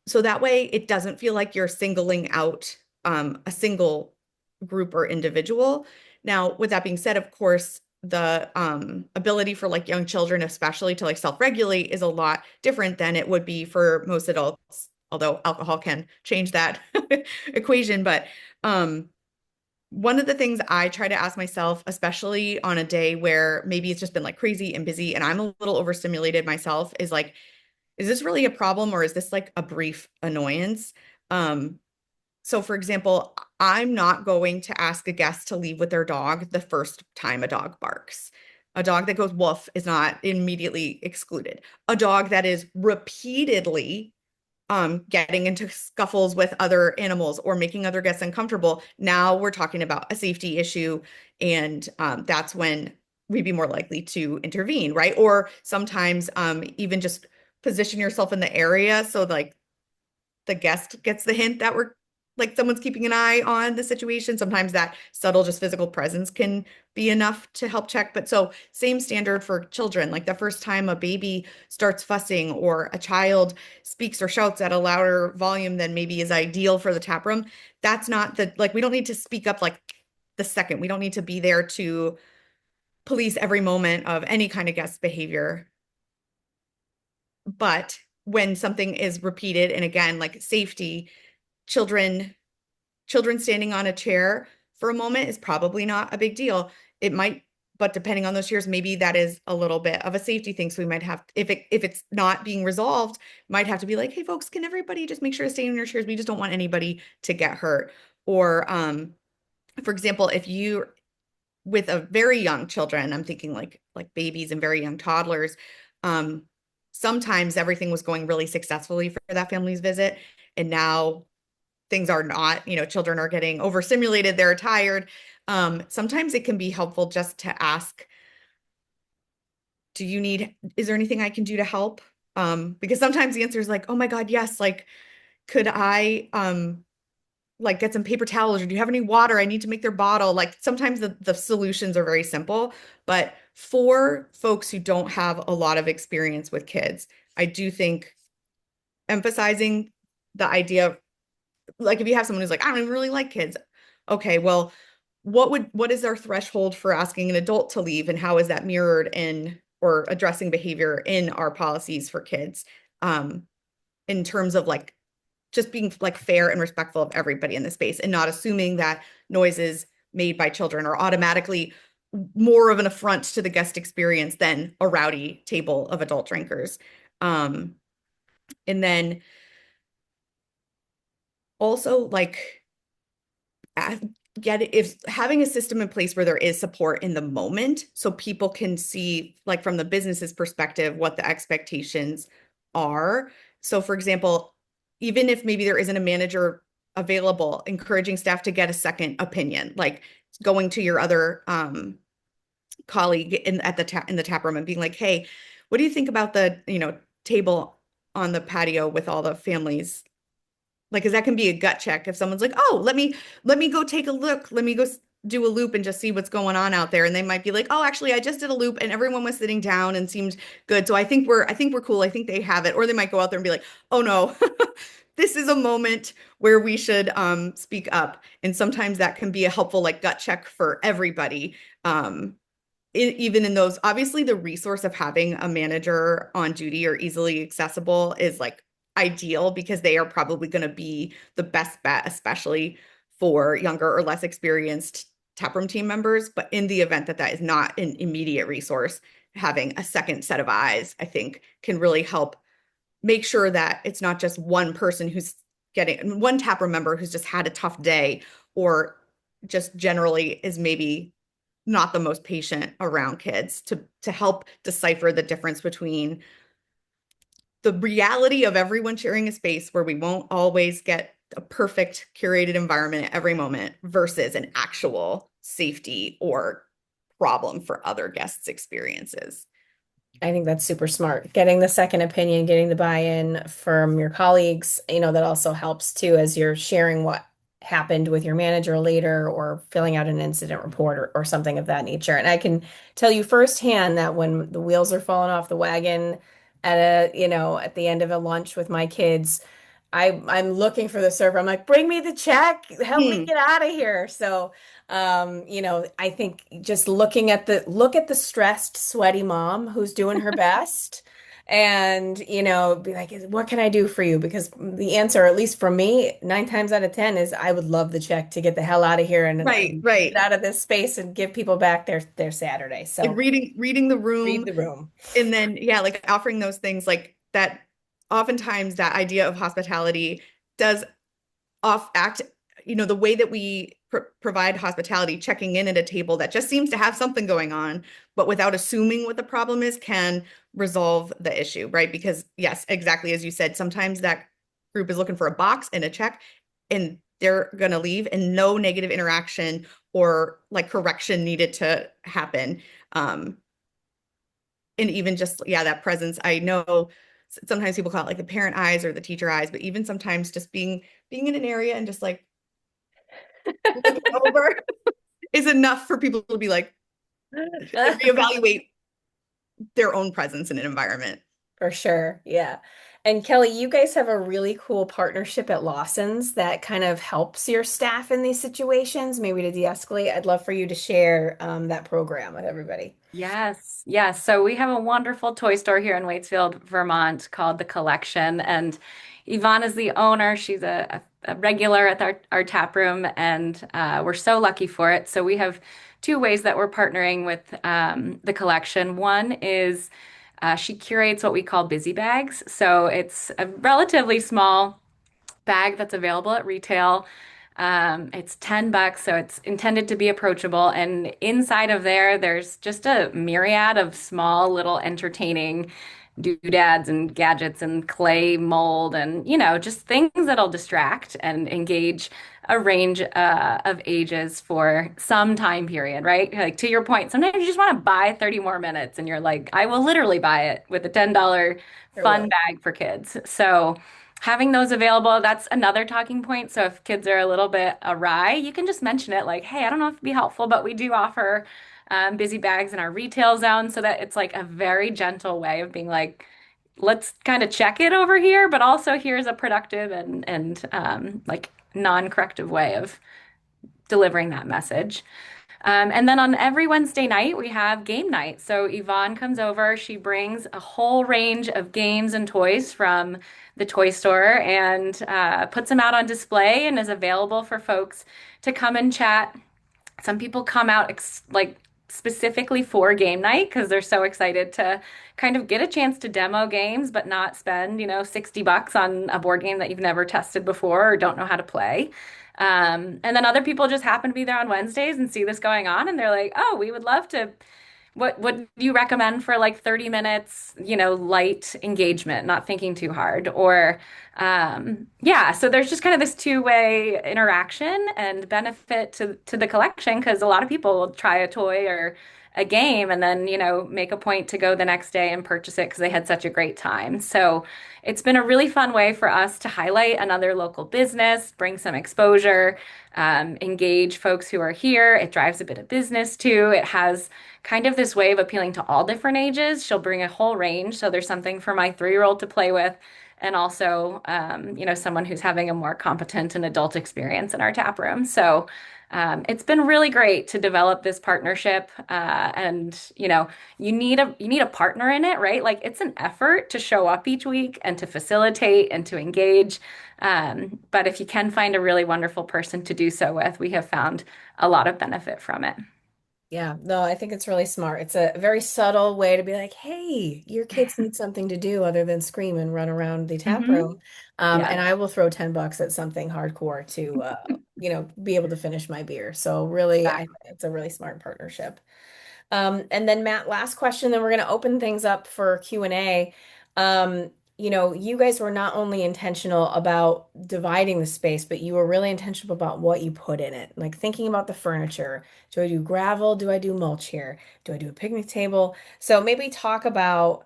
it doesn't feel like you're singling out a single group or individual. Now, with that being said, of course, the ability for like young children, especially to like self-regulate, is a lot different than it would be for most adults, although alcohol can change that equation. But one of the things I try to ask myself, especially on a day where maybe it's just been like crazy and busy and I'm a little overstimulated myself, is like, is this really a problem or is this like a brief annoyance? Um, so for example, I'm not going to ask a guest to leave with their dog the first time a dog barks. A dog that goes woof is not immediately excluded. A dog that is repeatedly getting into scuffles with other animals or making other guests uncomfortable. Now we're talking about a safety issue, and that's when we'd be more likely to intervene, right? Or sometimes even just position yourself in the area so like the guest gets the hint that we're like someone's keeping an eye on the situation. Sometimes that subtle, just physical presence can be enough to help check. But so, same standard for children. Like the first time a baby starts fussing or a child speaks or shouts at a louder volume than maybe is ideal for the tap room, that's not the like, we don't need to speak up like the second. We don't need to be there to police every moment of any kind of guest behavior. But when something is repeated, and again, like safety, children standing on a chair for a moment is probably not a big deal. It might, but depending on those chairs, maybe that is a little bit of a safety thing. So we might have, if it's not being resolved, might have to be like, hey folks, can everybody just make sure to stay in your chairs? We just don't want anybody to get hurt. Or for example, if you with a very young children, I'm thinking like babies and very young toddlers, sometimes everything was going really successfully for that family's visit. And now things are not, children are getting overstimulated, they're tired. Sometimes it can be helpful just to ask, is there anything I can do to help? Because sometimes the answer is like, oh my God, yes, like, could I like get some paper towels, or do you have any water? I need to make their bottle. Like sometimes the solutions are very simple, but for folks who don't have a lot of experience with kids, I do think emphasizing the idea of like if you have someone who's like, I don't even really like kids. Okay, well, what is our threshold for asking an adult to leave, and how is that mirrored in or addressing behavior in our policies for kids? In terms of like just being like fair and respectful of everybody in the space and not assuming that noises made by children are automatically more of an affront to the guest experience than a rowdy table of adult drinkers. And then also like if having a system in place where there is support in the moment so people can see like from the business's perspective what the expectations are. So for example, even if maybe there isn't a manager available, encouraging staff to get a second opinion, like going to your other colleague in the tap room and being like, hey, what do you think about the table on the patio with all the families? Like, because that can be a gut check if someone's like, oh, let me go take a look. Let me go do a loop and just see what's going on out there. And they might be like, oh, actually, I just did a loop and everyone was sitting down and seemed good. So I think we're cool. I think they have it. Or they might go out there and be like, oh no, this is a moment where we should speak up. And sometimes that can be a helpful like gut check for everybody. Even in those, obviously the resource of having a manager on duty or easily accessible is like ideal because they are probably going to be the best bet, especially for younger or less experienced taproom team members. But in the event that that is not an immediate resource, having a second set of eyes, I think, can really help make sure that it's not just one person who's getting one taproom member who's just had a tough day or just generally is maybe not the most patient around kids to help decipher the difference between the reality of everyone sharing a space where we won't always get a perfect curated environment at every moment versus an actual safety or problem for other guests' experiences. I think that's super smart. Getting the second opinion, getting the buy-in from your colleagues, that also helps too as you're sharing what happened with your manager later or filling out an incident report or something of that nature. And I can tell you firsthand that when the wheels are falling off the wagon at the end of a lunch with my kids, I'm looking for the server. I'm like, bring me the check, help me get out of here. So I think just look at the stressed, sweaty mom who's doing her best and, be like, what can I do for you? Because the answer, at least for me, 9 times out of 10 is I would love the check to get the hell out of here Right, and right. get out of this space and give people back their Saturday. Like So reading the read room the room. and then, yeah, like offering those things like that. Oftentimes that idea of hospitality does off act, the way that we provide hospitality, checking in at a table that just seems to have something going on, but without assuming what the problem is, can resolve the issue, right? Because yes, exactly as you said, sometimes that group is looking for a box and a check, and they're going to leave, and no negative interaction or like correction needed to happen. And even just, yeah, that presence. I know sometimes people call it like the parent eyes or the teacher eyes, but even sometimes just being in an area and just like looking over is enough for people to be like, reevaluate their own presence in an environment. For sure. Yeah. And Kelly, you guys have a really cool partnership at Lawson's that kind of helps your staff in these situations, maybe to de-escalate. I'd love for you to share that program with everybody. Yes, yes. So we have a wonderful toy store here in Waitsfield, Vermont called The Collection. And Yvonne is the owner. She's a regular at our tap room, and we're so lucky for it. So we have two ways that we're partnering with The Collection. One is she curates what we call busy bags. So it's a relatively small bag that's available at retail. It's $10, so it's intended to be approachable. And inside of there, there's just a myriad of small little entertaining doodads and gadgets and clay mold and, just things that'll distract and engage a range of ages for some time period, right? Like to your point, sometimes you just want to buy 30 more minutes and you're like, I will literally buy it with a $10 Sure fun will. bag for kids. So having those available, that's another talking point. So if kids are a little bit awry, you can just mention it like, hey, I don't know if it'd be helpful, but we do offer busy bags in our retail zone so that it's like a very gentle way of being like, let's kind of check it over here, but also here's a productive and like non-corrective way of delivering that message. And then on every Wednesday night, we have game night. So Yvonne comes over, she brings a whole range of games and toys from the toy store and puts them out on display and is available for folks to come and chat. Some people come out like specifically for game night because they're so excited to kind of get a chance to demo games, but not spend, $60 on a board game that you've never tested before or don't know how to play. And then other people just happen to be there on Wednesdays and see this going on, and they're like, "Oh, we would love to what do you recommend for like 30 minutes, light engagement, not thinking too hard?" Or yeah, so there's just kind of this two-way interaction and benefit to the collection because a lot of people will try a toy or a game and then, make a point to go the next day and purchase it because they had such a great time. So it's been a really fun way for us to highlight another local business, bring some exposure, engage folks who are here. It drives a bit of business too. It has kind of this way of appealing to all different ages. She'll bring a whole range. So there's something for my 3-year-old to play with, and also, someone who's having a more competent and adult experience in our tap room. So it's been really great to develop this partnership. And, you need a partner in it, right? Like it's an effort to show up each week and to facilitate and to engage. But if you can find a really wonderful person to do so with, we have found a lot of benefit from it. Yeah, no, I think it's really smart. It's a very subtle way to be like, hey, your kids need something to do other than scream and run around the tap Hmm. room. Yeah. And I will throw $10 at something hardcore to, be able to finish my beer. So really, it's a really smart partnership. And then Matt, last question, then we're going to open things up for Q&A. You guys were not only intentional about dividing the space, but you were really intentional about what you put in it. Like thinking about the furniture. Do I do gravel? Do I do mulch here? Do I do a picnic table? So maybe talk about,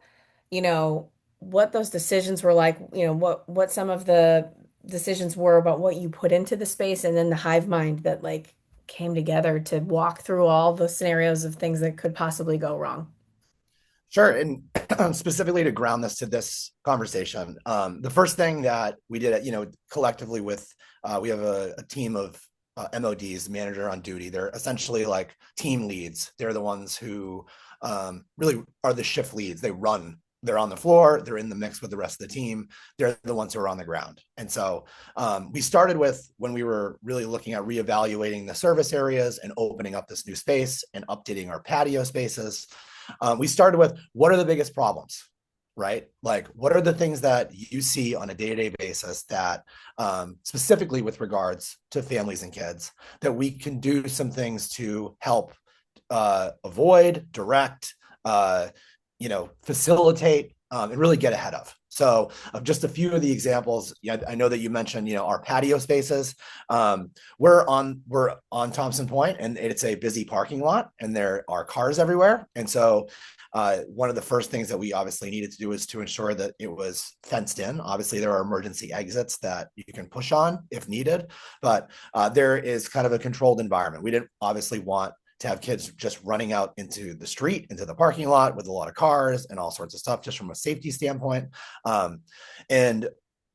you know, what those decisions were like, what some of the decisions were about what you put into the space and then the hive mind that like came together to walk through all the scenarios of things that could possibly go wrong. Sure. And specifically to ground this to this conversation, the first thing that we did, collectively we have a team of MODs, manager on duty. They're essentially like team leads. They're the ones who really are the shift leads. They're on the floor, they're in the mix with the rest of the team. They're the ones who are on the ground. And so we started with when we were really looking at reevaluating the service areas and opening up this new space and updating our patio spaces. We started with what are the biggest problems, right? Like, what are the things that you see on a day-to-day basis that specifically with regards to families and kids that we can do some things to help avoid, direct, facilitate, and really get ahead of. So just a few of the examples. Yeah, I know that you mentioned, our patio spaces. We're on Thompson Point, and it's a busy parking lot, and there are cars everywhere. And so one of the first things that we obviously needed to do is to ensure that it was fenced in. Obviously, there are emergency exits that you can push on if needed, but there is kind of a controlled environment. We didn't obviously want to have kids just running out into the street, into the parking lot with a lot of cars and all sorts of stuff, just from a safety standpoint. Um, and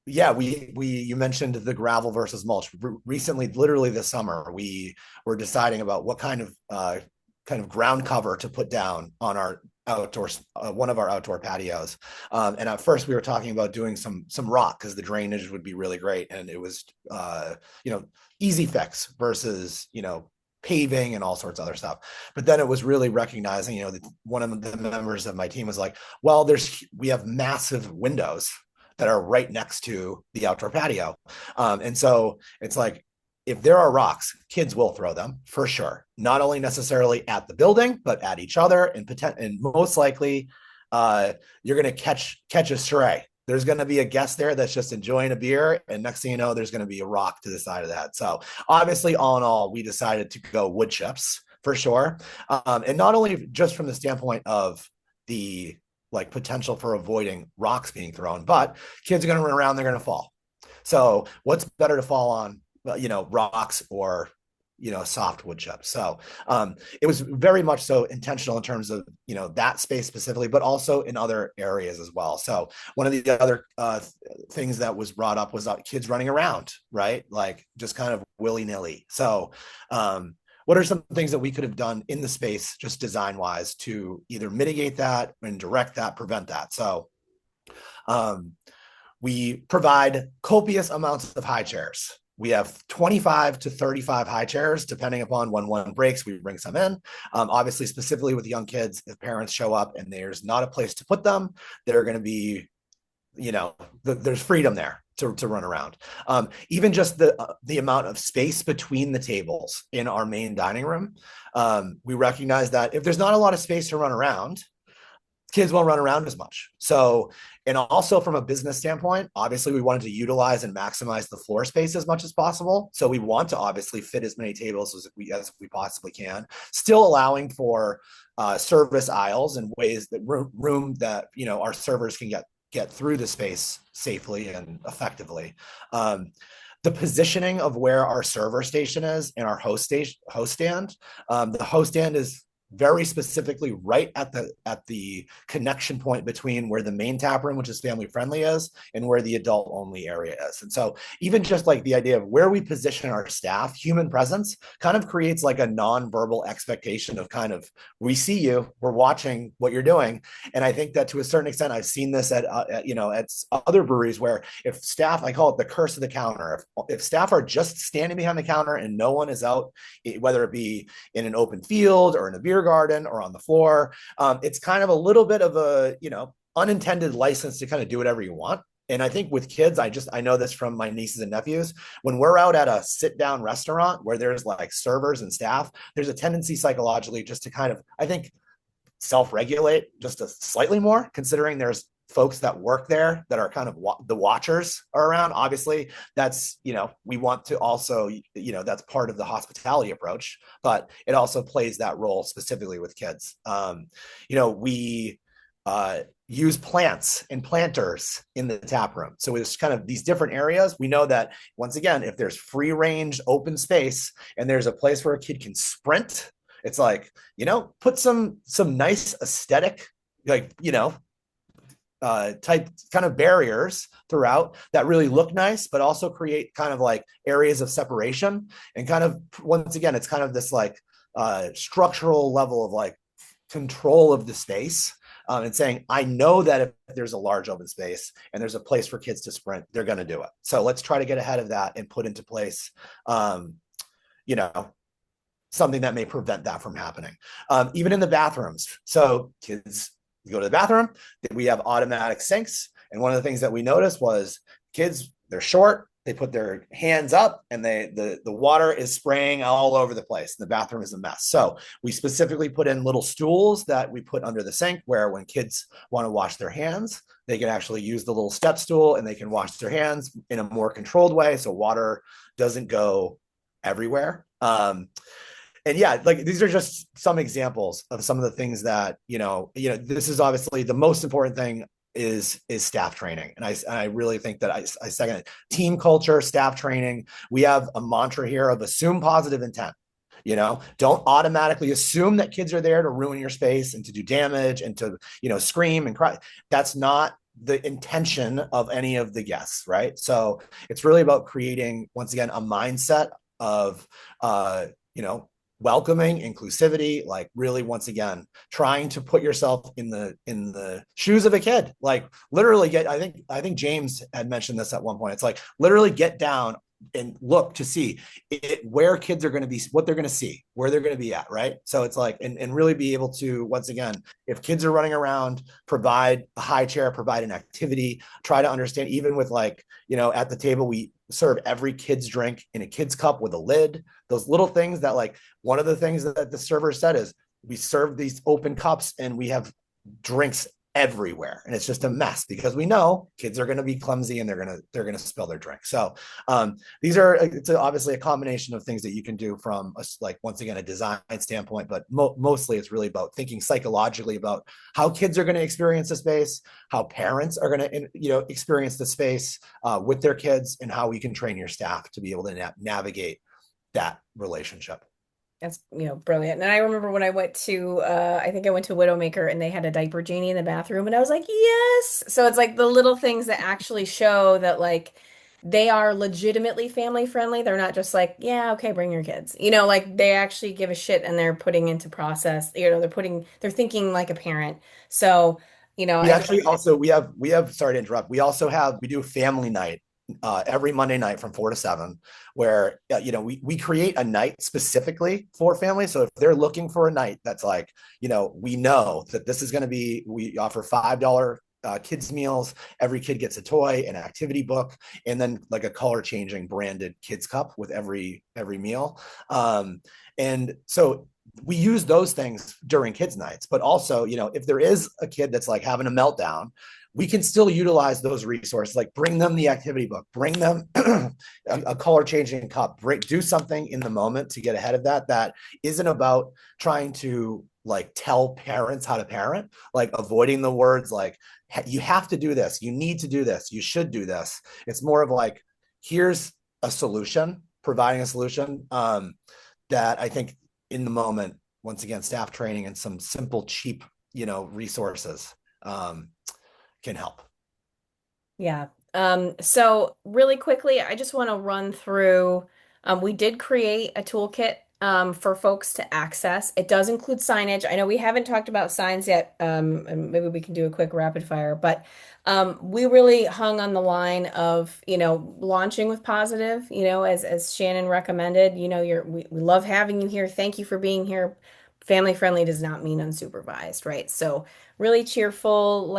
yeah, you mentioned the gravel versus mulch. Recently, literally this summer, we were deciding about what kind of ground cover to put down on our outdoors, one of our outdoor patios. And at first, we were talking about doing some rock because the drainage would be really great, and it was easy fix versus paving and all sorts of other stuff. But then it was really recognizing, one of the members of my team was like, well, we have massive windows that are right next to the outdoor patio. And so it's like, if there are rocks, kids will throw them for sure. Not only necessarily at the building, but at each other, and most likely you're going to catch a stray. There's going to be a guest there that's just enjoying a beer, and next thing you know, there's going to be a rock to the side of that. So obviously, all in all, we decided to go wood chips for sure, and not only just from the standpoint of the potential for avoiding rocks being thrown, but kids are going to run around, they're going to fall. So what's better to fall on, rocks or soft wood chips. So it was very much so intentional in terms of that space specifically, but also in other areas as well. So one of the other things that was brought up was kids running around, right? Like just kind of willy-nilly. So what are some things that we could have done in the space, just design wise, to either mitigate that and direct that, prevent that? So we provide copious amounts of high chairs. We have 25 to 35 high chairs, depending upon when one breaks, we bring some in. Obviously, specifically with young kids, if parents show up and there's not a place to put them, they're going to be, there's freedom there to run around. Even just the amount of space between the tables in our main dining room, we recognize that if there's not a lot of space to run around, kids won't run around as much. So, and also from a business standpoint, obviously we wanted to utilize and maximize the floor space as much as possible. So we want to obviously fit as many tables as we possibly can, still allowing for service aisles and ways that room that, our servers can get through the space safely and effectively. The positioning of where our server station is and our host stand, the host stand is very specifically right at the connection point between where the main tap room, which is family friendly, is, and where the adult only area is. And so even just like the idea of where we position our staff, human presence kind of creates like a non-verbal expectation of kind of, we see you, we're watching what you're doing. And I think that to a certain extent, I've seen this at other breweries where if staff, I call it the curse of the counter. If staff are just standing behind the counter and no one is out, whether it be in an open field or in a beer garden or on the floor, it's kind of a little bit of a unintended license to kind of do whatever you want. And I think with kids, I know this from my nieces and nephews, when we're out at a sit down restaurant where there's like servers and staff, there's a tendency psychologically just to kind of, I think, self-regulate just a slightly more, considering there's folks that work there that are kind of the watchers are around. Obviously, that's, we want to also, that's part of the hospitality approach, but it also plays that role specifically with kids. We use plants and planters in the tap room. So it's kind of these different areas. We know that once again, if there's free range open space and there's a place where a kid can sprint, it's like, put some nice aesthetic, type kind of barriers throughout that really look nice, but also create kind of like areas of separation. And kind of, once again, it's kind of this like structural level of like control of the space, and saying, I know that if there's a large open space and there's a place for kids to sprint, they're going to do it. So let's try to get ahead of that and put into place, something that may prevent that from happening. Even in the bathrooms. So kids go to the bathroom, we have automatic sinks. And one of the things that we noticed was kids, they're short, they put their hands up and the water is spraying all over the place. The bathroom is a mess. So we specifically put in little stools that we put under the sink where when kids want to wash their hands, They can actually use the little step stool and they can wash their hands in a more controlled way so water doesn't go everywhere. And yeah, like these are just some examples of some of the things that this is obviously the most important thing is staff training, and I really think that I second it. Team culture, staff training. We have a mantra here of assume positive intent. Don't automatically assume that kids are there to ruin your space and to do damage and to scream and cry. That's not the intention of any of the guests, right? So it's really about creating, once again, a mindset of you know welcoming, inclusivity, like really, once again, trying to put yourself in the shoes of a kid. Like literally get, I think James had mentioned this at one point. It's like literally get down and look to see where kids are going to be, what they're going to see, where they're going to be at, right? So it's like, and really be able to, once again, if kids are running around, provide a high chair, provide an activity, try to understand, even with like, at the table, we serve every kid's drink in a kid's cup with a lid. Those little things that, like, one of the things that the server said is we serve these open cups and we have drinks everywhere, and it's just a mess because we know kids are going to be clumsy and they're going to spill their drink. So these are, it's obviously a combination of things that you can do from like, once again, a design standpoint, but mostly it's really about thinking psychologically about how kids are going to experience the space, how parents are going to experience the space with their kids, and how we can train your staff to be able to navigate that relationship. That's, brilliant. And I remember when I went to, I think I went to Widowmaker and they had a diaper genie in the bathroom and I was like, yes. So it's like the little things that actually show that like they are legitimately family friendly. They're not just like, yeah, okay, bring your kids. Like they actually give a shit and they're putting into process, they're thinking like a parent. So, We actually also we have sorry to interrupt. We do family night every Monday night from 4 to 7, where we create a night specifically for families. So if they're looking for a night that's like, we know that this is going to be, we offer $5 kids meals. Every kid gets a toy, an activity book, and then like a color changing branded kids cup with every meal. And so we use those things during kids nights, but also, if there is a kid that's like having a meltdown, we can still utilize those resources, like bring them the activity book, bring them a color changing cup, do something in the moment to get ahead of that. That isn't about trying to like tell parents how to parent, like avoiding the words like, you have to do this, you need to do this, you should do this. It's more of like, here's a solution, providing a solution that I think in the moment, once again, staff training and some simple, cheap, resources can help. Yeah. So really quickly, I just want to run through, we did create a toolkit for folks to access. It does include signage. I know we haven't talked about signs yet, and maybe we can do a quick rapid fire, but we really hung on the line of, launching with positive, as Shannon recommended, we love having you here. Thank you for being here. Family friendly does not mean unsupervised, right? So really cheerful,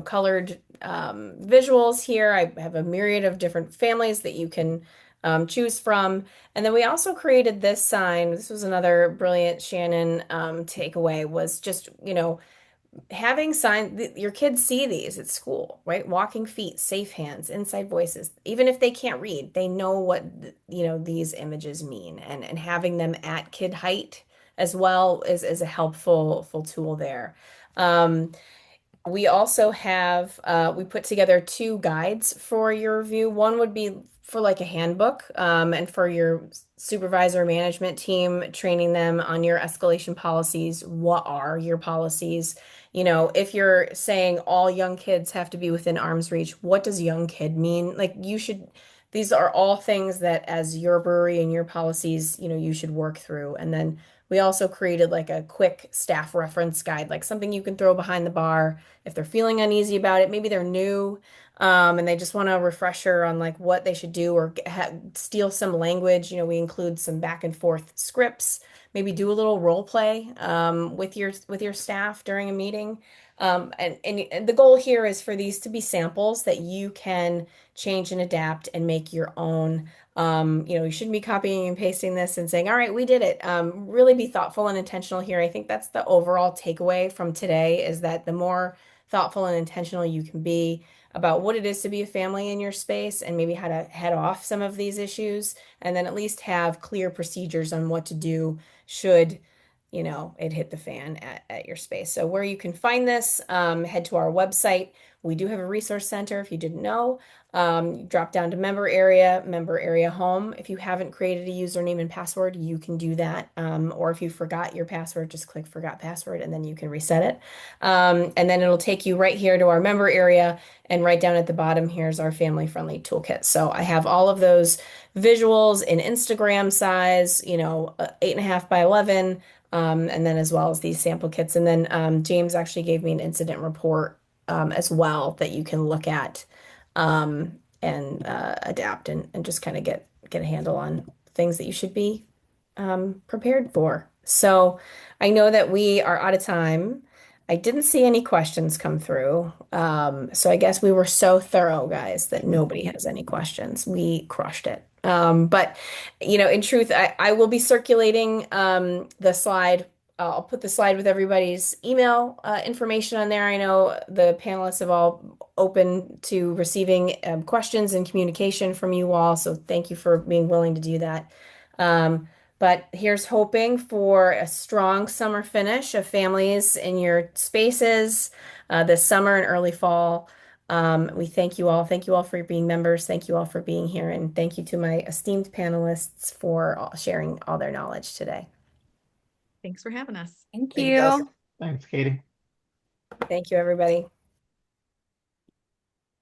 colored visuals here. I have a myriad of different families that you can choose from. And then we also created this sign. This was another brilliant Shannon takeaway, was just, having signs, your kids see these at school, right? Walking feet, safe hands, inside voices. Even if they can't read, they know what, these images mean. And having them at kid height as well is a helpful full tool there. We also have, we put together two guides for your review. One would be for like a handbook, and for your supervisor management team, training them on your escalation policies. What are your policies? If you're saying all young kids have to be within arm's reach, what does young kid mean? Like these are all things that as your brewery and your policies, you should work through. And then we also created like a quick staff reference guide, like something you can throw behind the bar if they're feeling uneasy about it. Maybe they're new, and they just want a refresher on like what they should do, or steal some language. We include some back and forth scripts. Maybe do a little role play with your staff during a meeting. And the goal here is for these to be samples that you can change and adapt and make your own. You shouldn't be copying and pasting this and saying, all right, we did it. Really be thoughtful and intentional here. I think that's the overall takeaway from today, is that the more thoughtful and intentional you can be about what it is to be a family in your space and maybe how to head off some of these issues, and then at least have clear procedures on what to do should, it hit the fan at your space. So where you can find this, head to our website. We do have a resource center if you didn't know. Drop down to member area home. If you haven't created a username and password, you can do that. Or if you forgot your password, just click forgot password and then you can reset it. And then it'll take you right here to our member area. And right down at the bottom, here's our family friendly toolkit. So I have all of those visuals in Instagram size, 8.5 by 11. And then as well as these sample kits. And then James actually gave me an incident report as well that you can look at and adapt and just kind of get a handle on things that you should be prepared for. So I know that we are out of time. I didn't see any questions come through. So I guess we were so thorough, guys, that nobody has any questions. We crushed it. But in truth, I will be circulating the slide. I'll put the slide with everybody's email information on there. I know the panelists have all open to receiving questions and communication from you all. So thank you for being willing to do that. But here's hoping for a strong summer finish of families in your spaces this summer and early fall. We thank you all. Thank you all for being members. Thank you all for being here. And thank you to my esteemed panelists for sharing all their knowledge today. Thanks for having us. Thank Thank you, guys. you. Thanks, Katie. Thank you, everybody.